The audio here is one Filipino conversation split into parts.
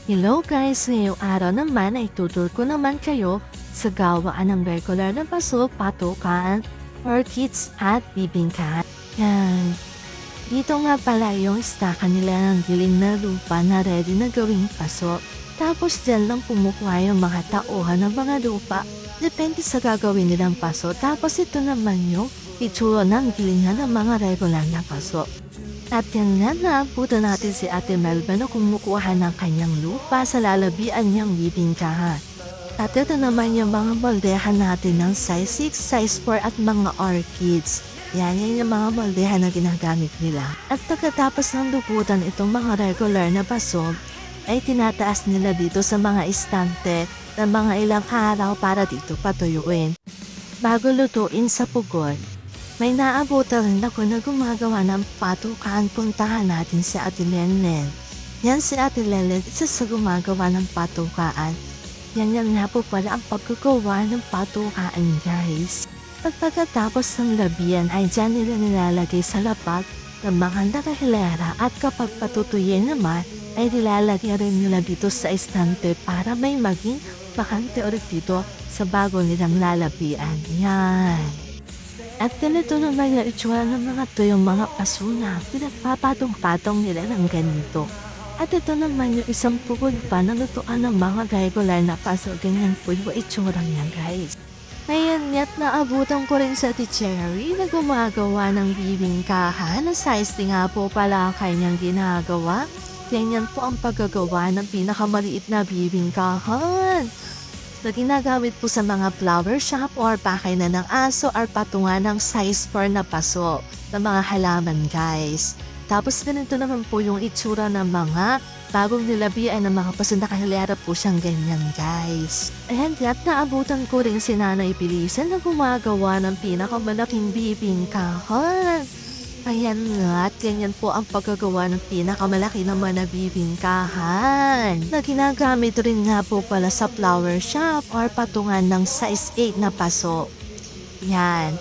Hello guys! Ngayong araw naman ay tutur ko naman kayo sa gawaan ng regular na paso, patukan, orchids at bibingka. Yan. Dito nga pala yung staka nila ng giling na lupa na ready na gawing paso. Tapos dyan lang pumukuha yung mga tauhan ng mga lupa. Depende sa gagawin nilang paso. Tapos ito naman yung itsura ng gilingan ng mga regular na paso. At yan nga naabutan natin si Ate Melba na kumukuha ng kanyang lupa sa lalabian niyang bibingkahan. At ito naman yung mga moldehan natin ng size 6, size 4 at mga orchids. Yan yung mga moldehan na ginagamit nila. At pagkatapos ng luputan itong mga regular na paso, ay tinataas nila dito sa mga istante ng mga ilang araw para dito patuyuin. Bago lutuin sa pugon, may naabutan rin ako na gumagawa ng patukaan. Puntahan natin si Ate Lenen. Yan si Ate Lenen, isa sa gumagawa ng patukaan. Yan nga po pala ang pagkagawa ng patukaan guys. At pagkatapos ng labian ay dyan nila nilalagay sa lapag ng mga nakahilera at kapag patutuyin naman ay nilalagay rin nila dito sa estante para may maging bakante ulit dito sa bago nilang lalabian. Yan. At ganito naman yung itsura ng mga to yung mga paso na pinagpapatong-patong nila ng ganito. At ito naman yung isang pugod pa na lutuan ng mga regular na paso. Ganyan po yung itsura niya guys. Ngayon nga't naabutan ko rin sa Cherry na gumagawa ng bibingkahan na size nga po pala ang kanyang ginagawa. Ganyan po ang paggagawa ng pinakamaliit na bibingkahan na ginagamit po sa mga flower shop or bahay na ng aso or patungan ng size 4 na paso ng mga halaman guys. Tapos ganito naman po yung itsura ng mga bagong nilabian ng mga paso na kahilera po siyang ganyan guys. And at naabutan ko rin si Nanay Bilisan na gumagawa ng pinakamalaking bibingkahan. Ayan nga, at ganyan po ang paggagawa ng pinakamalaki naman na bibingkahan na ginagamit rin nga po pala sa flower shop or patungan ng size 8 na paso. Yan.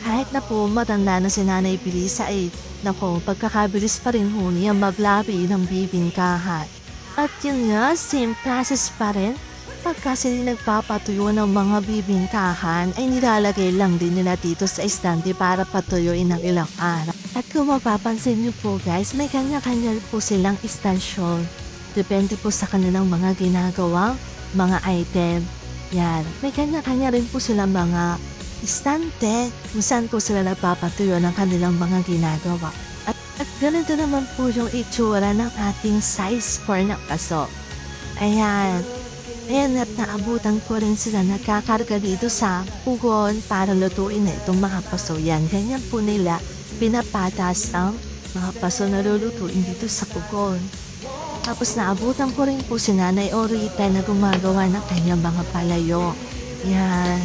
Kahit na po matanda na si Nanay Bilisa ay nako, pagkakabilis pa rin ho niya maglabi ng bibingkahan. At yun nga, same process pa rin. Pagka sila nagpapatuyo ng mga bibingkahan ay nilalagay lang din nila dito sa estante para patuyuin ng ilang araw. At kung mapapansin niyo po guys, may kanya-kanya po silang istasyon. Depende po sa kanilang mga ginagawang mga item. Yan, may kanya-kanya rin po silang mga istante kung saan po sila nagpapatuyo ng kanilang mga ginagawa. At ganito naman po yung itsura ng ating size 4 na paso. Ayan. Ayan at naabutan ko rin sila nagkakarga dito sa pugon para lutuin na itong mga paso. Yan, ganyan po nila pinapatas ang mga paso na lulutuin dito sa pugon. Tapos naabutan ko rin po si Nanay Orita na gumagawa ng kanyang mga palayo. Yan.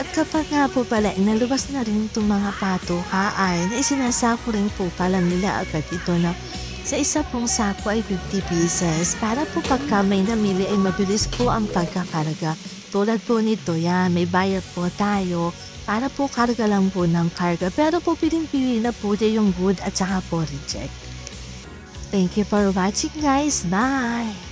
At kapag nga po pala inalabas na rin itong mga patukaan, ay isinasako rin po pala nila agad ito na sa isa pong sako ay 50 pieces para po pagka may namili ay mabilis po ang pagkakarga. Tulad po nito, yan, may bayad po tayo para po karga lang po ng karga. Pero po piling-pili na po yung good at saka po reject. Thank you for watching guys. Bye!